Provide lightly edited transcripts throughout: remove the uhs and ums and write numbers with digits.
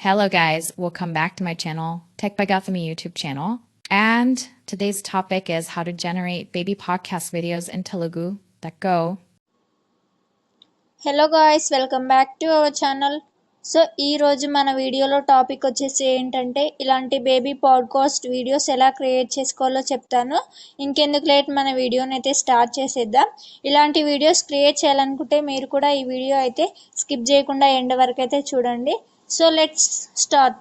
Hello guys, welcome back to my channel, Tech by Gautami YouTube channel. And today's topic is how to generate baby podcast videos in Telugu that go. Hello guys welcome back to our channel. So ఈరోజు మన వీడియోలో topic వచ్చేసి ఏంటంటే ఇలాంటి baby podcast videos ఎలా create చేసుకోవాలో చెప్తాను. ఇంకెందుకు లేట్ మన వీడియోని అయితే స్టార్ట్ చేసేద్దాం. ఇలాంటి వీడియోస్ క్రియేట్ చేయాలనుకుంటే మీరు కూడా ఈ వీడియో అయితే స్కిప్ చేయకుండా ఎండ్ వరకు అయితే చూడండి. So let's start.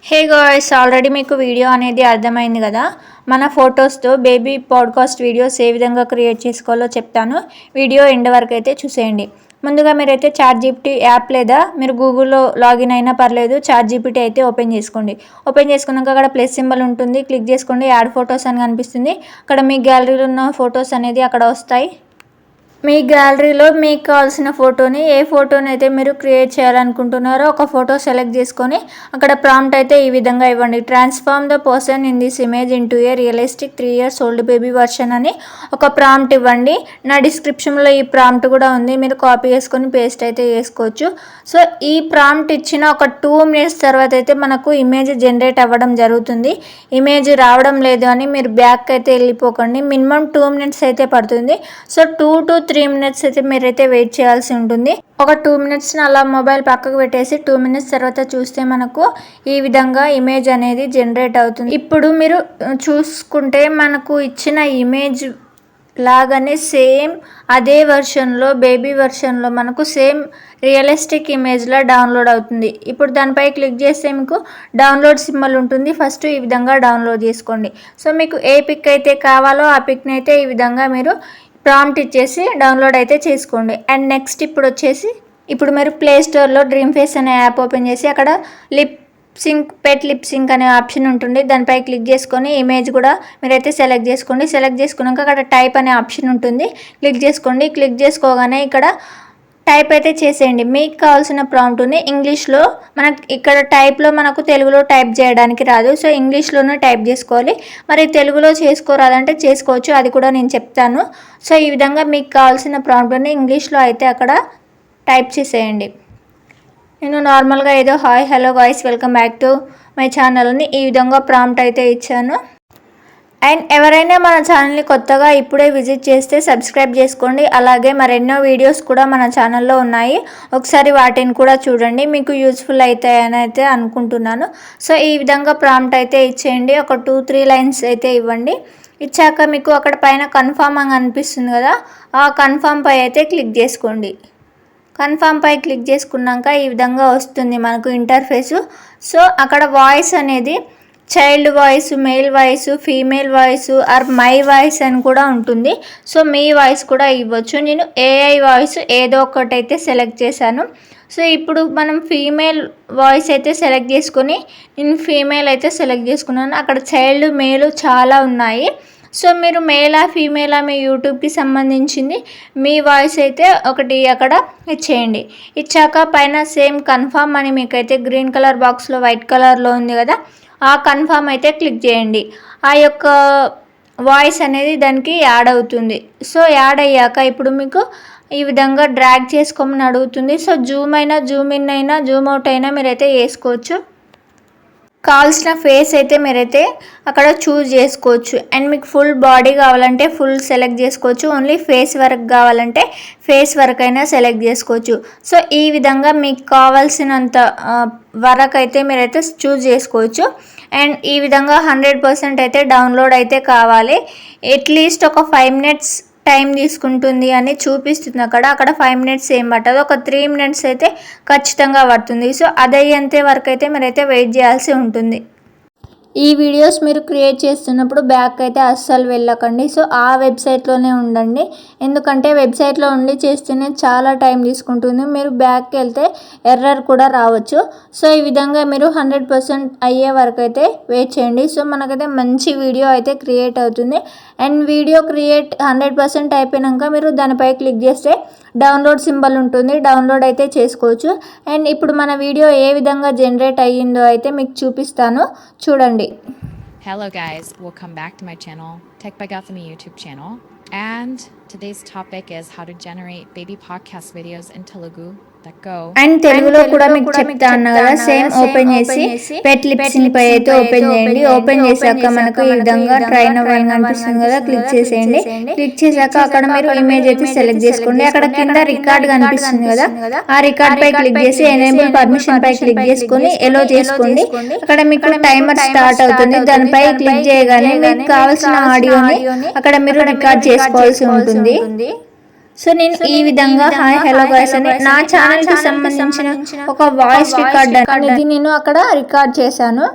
Hey guys, already మీకు వీడియో అనేది అర్థమైంది కదా. మన ఫొటోస్తో బేబీ పాడ్కాస్ట్ వీడియోస్ ఏ విధంగా క్రియేట్ చేసుకోవాలో చెప్తాను. వీడియో ఎండ్ వరకు అయితే చూసేయండి. ముందుగా మీరైతే చాట్‌జీపీటీ యాప్ లేదా మీరు గూగుల్లో లాగిన్ అయినా పర్లేదు, చాట్‌జీపీటీ అయితే ఓపెన్ చేసుకోండి. ఓపెన్ చేసుకున్నాక అక్కడ ప్లస్ సింబల్ ఉంటుంది, క్లిక్ చేసుకోండి. యాడ్ ఫొటోస్ అని కనిపిస్తుంది. అక్కడ మీ గ్యాలరీలో ఉన్న ఫొటోస్ అనేది అక్కడ వస్తాయి. మీ గ్యాలరీలో మీకు కావాల్సిన ఫోటోని ఏ ఫోటోని అయితే మీరు క్రియేట్ చేయాలనుకుంటున్నారో ఒక ఫోటో సెలెక్ట్ చేసుకొని అక్కడ ప్రాంప్ట్ అయితే ఈ విధంగా ఇవ్వండి. Transform the person in this image into A realistic 3 years old baby version అని ఒక ప్రాంప్ట్ ఇవ్వండి. నా డిస్క్రిప్షన్లో ఈ ప్రాంప్ట్ కూడా ఉంది, మీరు కాపీ చేసుకొని పేస్ట్ అయితే చేసుకోవచ్చు. సో ఈ ప్రాంప్ట్ ఇచ్చిన ఒక 2 minutes తర్వాత అయితే మనకు ఇమేజ్ జనరేట్ అవ్వడం జరుగుతుంది. ఇమేజ్ రావడం లేదు అని మీరు బ్యాక్ అయితే వెళ్ళిపోకండి. మినిమం 2 minutes అయితే పడుతుంది. సో 2 to 3 minutes అయితే మీరైతే వెయిట్ చేయాల్సి ఉంటుంది. ఒక 2 minutes అలా మొబైల్ పక్కకు పెట్టేసి 2 minutes తర్వాత చూస్తే మనకు ఈ విధంగా ఇమేజ్ అనేది జనరేట్ అవుతుంది. ఇప్పుడు మీరు చూసుకుంటే మనకు ఇచ్చిన ఇమేజ్ లాగానే సేమ్ అదే వెర్షన్లో బేబీ వెర్షన్లో మనకు సేమ్ రియలిస్టిక్ ఇమేజ్లో డౌన్లోడ్ అవుతుంది. ఇప్పుడు దానిపై క్లిక్ చేస్తే మీకు డౌన్లోడ్ సింబల్ ఉంటుంది. ఫస్ట్ ఈ విధంగా డౌన్లోడ్ చేసుకోండి. సో మీకు ఏ పిక్ అయితే కావాలో ఆ పిక్ని అయితే ఈ విధంగా మీరు ప్రాంప్ట్ ఇచ్చేసి డౌన్లోడ్ అయితే చేసుకోండి. అండ్ నెక్స్ట్ ఇప్పుడు మీరు ప్లే స్టోర్లో డ్రీమ్ ఫేస్ అనే యాప్ ఓపెన్ చేసి అక్కడ లిప్ సింక్ అనే ఆప్షన్ ఉంటుంది. దానిపై క్లిక్ చేసుకొని ఇమేజ్ కూడా మీరైతే సెలెక్ట్ చేసుకోండి. సెలెక్ట్ చేసుకున్నాక అక్కడ టైప్ అనే ఆప్షన్ ఉంటుంది, క్లిక్ చేసుకోండి. క్లిక్ చేసుకోగానే ఇక్కడ టైప్ అయితే చేసేయండి మీకు కావాల్సిన ప్రాంప్ట్ని ఇంగ్లీష్లో. మనకు ఇక్కడ టైప్లో మనకు తెలుగులో టైప్ చేయడానికి రాదు, సో ఇంగ్లీష్లోనే టైప్ చేసుకోవాలి. మరి తెలుగులో చేసుకోరాదంటే చేసుకోవచ్చు, అది కూడా నేను చెప్తాను. సో ఈ విధంగా మీకు కావాల్సిన ప్రాంప్ట్ని ఇంగ్లీష్లో అయితే అక్కడ టైప్ చేసేయండి. నేను నార్మల్గా ఏదో hi hello guys welcome back to my ఛానల్ని ఈ విధంగా ప్రాంప్ట్ అయితే ఇచ్చాను. అండ్ ఎవరైనా మన ఛానల్ని కొత్తగా ఇప్పుడే విజిట్ చేస్తే సబ్స్క్రైబ్ చేసుకోండి. అలాగే మరెన్నో వీడియోస్ కూడా మన ఛానల్లో ఉన్నాయి, ఒకసారి వాటిని కూడా చూడండి, మీకు యూస్ఫుల్ అవుతాయని అయితే అనుకుంటున్నాను. సో ఈ విధంగా ప్రాంప్ట్ అయితే ఇచ్చేయండి. ఒక 2-3 lines అయితే ఇవ్వండి. ఇచ్చాక మీకు అక్కడ పైన కన్ఫర్మ్ అని అనిపిస్తుంది కదా, ఆ కన్ఫర్మ్ పై అయితే క్లిక్ చేసుకోండి. కన్ఫర్మ్ పై క్లిక్ చేసుకున్నాక ఈ విధంగా వస్తుంది మనకు ఇంటర్ఫేసు. సో అక్కడ వాయిస్ అనేది child voice, male voice, female voice or my voice అని కూడా ఉంటుంది. సో మీ వాయిస్ కూడా ఇవ్వచ్చు. నేను ఏఐ వాయిస్ ఏదో ఒకటైతే సెలెక్ట్ చేశాను. సో ఇప్పుడు మనం ఫీమేల్ వాయిస్ అయితే సెలెక్ట్ చేసుకొని నేను ఫీమేల్ అయితే సెలెక్ట్ చేసుకున్నాను. అక్కడ చైల్డ్ మేలు చాలా ఉన్నాయి. సో మీరు మేలా ఫీమేలా మీ యూట్యూబ్కి సంబంధించింది మీ వాయిస్ అయితే ఒకటి అక్కడ ఇచ్చేయండి. ఇచ్చాక పైన సేమ్ కన్ఫర్మ్ అని మీకైతే గ్రీన్ కలర్ బాక్స్లో వైట్ కలర్లో ఉంది కదా, ఆ కన్ఫర్మ్ అయితే క్లిక్ చేయండి. ఆ యొక్క వాయిస్ అనేది దానికి యాడ్ అవుతుంది. సో యాడ్ అయ్యాక ఇప్పుడు మీకు ఈ విధంగా డ్రాగ్ చేసుకోమని అడుగుతుంది. సో జూమ్ అయినా జూమ్ ఇన్ అయినా జూమ్ అవుట్ అయినా మీరైతే వేసుకోవచ్చు. కావాల్సిన ఫేస్ అయితే మీరైతే అక్కడ చూస్ చేసుకోవచ్చు. అండ్ మీకు ఫుల్ బాడీ కావాలంటే ఫుల్ సెలెక్ట్ చేసుకోవచ్చు, ఓన్లీ ఫేస్ వర్క్ కావాలంటే ఫేస్ వర్క్ అయినా సెలెక్ట్ చేసుకోవచ్చు. సో ఈ విధంగా మీకు కావాల్సినంత వరకు అయితే మీరైతే చూస్ చేసుకోవచ్చు. అండ్ ఈ విధంగా 100% అయితే డౌన్లోడ్ అయితే కావాలి. అట్లీస్ట్ ఒక 5 minutes టైం తీసుకుంటుంది అని చూపిస్తుంది. అక్కడ 5 minutes ఏం పట్టదు, ఒక 3 minutes అయితే ఖచ్చితంగా పడుతుంది. సో అదయ్యేంత వరకు అయితే మీరైతే వెయిట్ చేయాల్సి ఉంటుంది. ఈ వీడియోస్ మీరు క్రియేట్ చేస్తున్నప్పుడు బ్యాక్ అయితే అస్సలు వెళ్ళకండి. సో ఆ వెబ్సైట్లోనే ఉండండి, ఎందుకంటే వెబ్సైట్లో ఉండి చేస్తేనే చాలా టైం తీసుకుంటుంది. మీరు బ్యాక్కి వెళ్తే ఎర్రర్ కూడా రావచ్చు. సో ఈ విధంగా మీరు 100% అయ్యే వరకు అయితే వెయిట్ చేయండి. సో మనకైతే మంచి వీడియో అయితే క్రియేట్ అవుతుంది. అండ్ వీడియో క్రియేట్ 100% అయిపోయాక మీరు దానిపై క్లిక్ చేస్తే డౌన్లోడ్ సింబల్ ఉంటుంది, డౌన్లోడ్ అయితే చేసుకోవచ్చు. అండ్ ఇప్పుడు మన వీడియో ఏ విధంగా జనరేట్ అయ్యిందో అయితే మీకు చూపిస్తాను, చూడండి. Hello guys, welcome back to my channel, Tech by Gautami YouTube channel. And today's topic is how to generate baby podcast videos in Telugu that go. And తెలుగులో కూడా మీకు చెప్తా అన్నా కదా, సేమ్ ఓపెన్ చేసి పెట్ లిప్స్ పై అయితే ఓపెన్ చేయండి. Open చేశాక మనకు ఈ విధంగా ట్రైన్ అవ్వని కనిపిస్తుంది కదా, క్లిక్ చేసేయండి. క్లిక్ చేశాక అక్కడ మీరు ఇమేజ్ అయితే సెలెక్ట్ చేసుకోండి. అక్కడ కింద రికార్డ్ కనిపిస్తుంది కదా, ఆ రికార్డ్ పై క్లిక్ చేసి ఎనేబుల్ పర్మిషన్ పై క్లిక్ చేసుకొని ఎలో చేసుకోండి. అక్కడ మీకు టైమర్ స్టార్ట్ అవుతుంది. దానిపై క్లిక్ చేయగానే మీకు కావాల్సిన ఆడియోని అక్కడ మీరు రికార్డ్ చేసుకోవాల్సి ఉంటుంది. సో నేను ఈ విధంగా హాయ్ హలో గైస్ అని నా ఛానల్ కి సంబంధించిన ఒక వాయిస్ రికార్డ్ అనేది నేను అక్కడ రికార్డ్ చేశాను.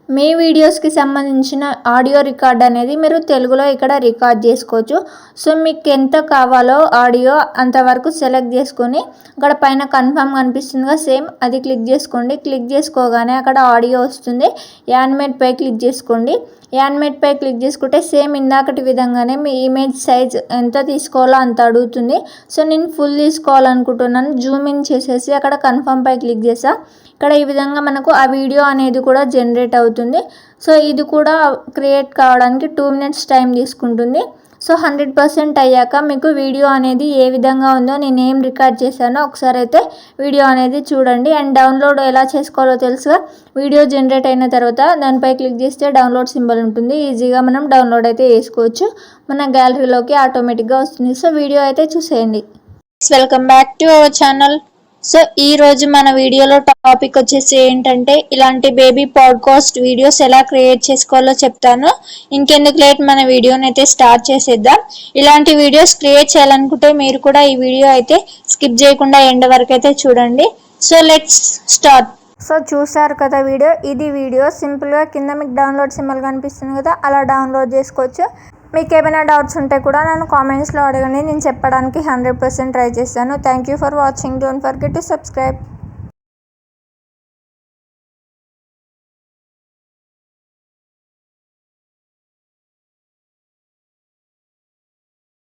మీ వీడియోస్కి సంబంధించిన ఆడియో రికార్డ్ అనేది మీరు తెలుగులో ఇక్కడ రికార్డ్ చేసుకోవచ్చు. సో మీకు ఎంత కావాలో ఆడియో అంతవరకు సెలెక్ట్ చేసుకొని అక్కడ పైన కన్ఫర్మ్ కనిపిస్తుందిగా, సేమ్ అది క్లిక్ చేసుకోండి. క్లిక్ చేసుకోగానే అక్కడ ఆడియో వస్తుంది. యానిమేట్ పై క్లిక్ చేసుకోండి. యానిమేట్ పై క్లిక్ చేసుకుంటే సేమ్ ఇందాకటి విధంగానే మీ ఇమేజ్ సైజ్ ఎంత తీసుకోవాలో అంత అడుగుతుంది. సో నేను ఫుల్ తీసుకోవాలనుకుంటున్నాను. జూమ్ ఇన్ చేసేసి అక్కడ కన్ఫర్మ్ పై క్లిక్ చేసా. ఇక్కడ ఈ విధంగా మనకు ఆ వీడియో అనేది కూడా జనరేట్ అవుతుంది. సో ఇది కూడా క్రియేట్ కావడానికి 2 minutes టైం తీసుకుంటుంది. సో 100% అయ్యాక మీకు వీడియో అనేది ఏ విధంగా ఉందో, నేను ఏం రికార్డ్ చేశానో ఒకసారి అయితే వీడియో అనేది చూడండి. అండ్ డౌన్లోడ్ ఎలా చేసుకోవాలో తెలుసుగా. వీడియో జనరేట్ అయిన తర్వాత దానిపై క్లిక్ చేస్తే డౌన్లోడ్ సింబల్ ఉంటుంది. ఈజీగా మనం డౌన్లోడ్ అయితే చేసుకోవచ్చు. మన గ్యాలరీలోకి ఆటోమేటిక్గా వస్తుంది. సో వీడియో అయితే చూసేయండి. Welcome back to our channel. So ఈ రోజు మన వీడియోలో టాపిక్ వచ్చేసి ఏంటంటే ఇలాంటి బేబీ పాడ్కాస్ట్ వీడియోస్ ఎలా క్రియేట్ చేసుకోవాలో చెప్తాను. ఇంకెందుకు లేట్, మన వీడియోని అయితే స్టార్ట్ చేసేద్దాం. ఇలాంటి వీడియోస్ క్రియేట్ చేయాలనుకుంటే మీరు కూడా ఈ వీడియో అయితే స్కిప్ చేయకుండా ఎండ్ వరకు అయితే చూడండి. So let's start. సో చూసారు కదా వీడియో, ఇది వీడియో సింపుల్గా కింద మీకు డౌన్లోడ్ సింబల్ కనిపిస్తుంది కదా, అలా డౌన్లోడ్ చేసుకోవచ్చు. మీకు ఏమైనా డౌట్స్ ఉంటే కూడా నన్ను కామెంట్స్లో అడగండి, నేను చెప్పడానికి 100% ట్రై చేస్తాను. Thank you for watching. Don't forget to subscribe.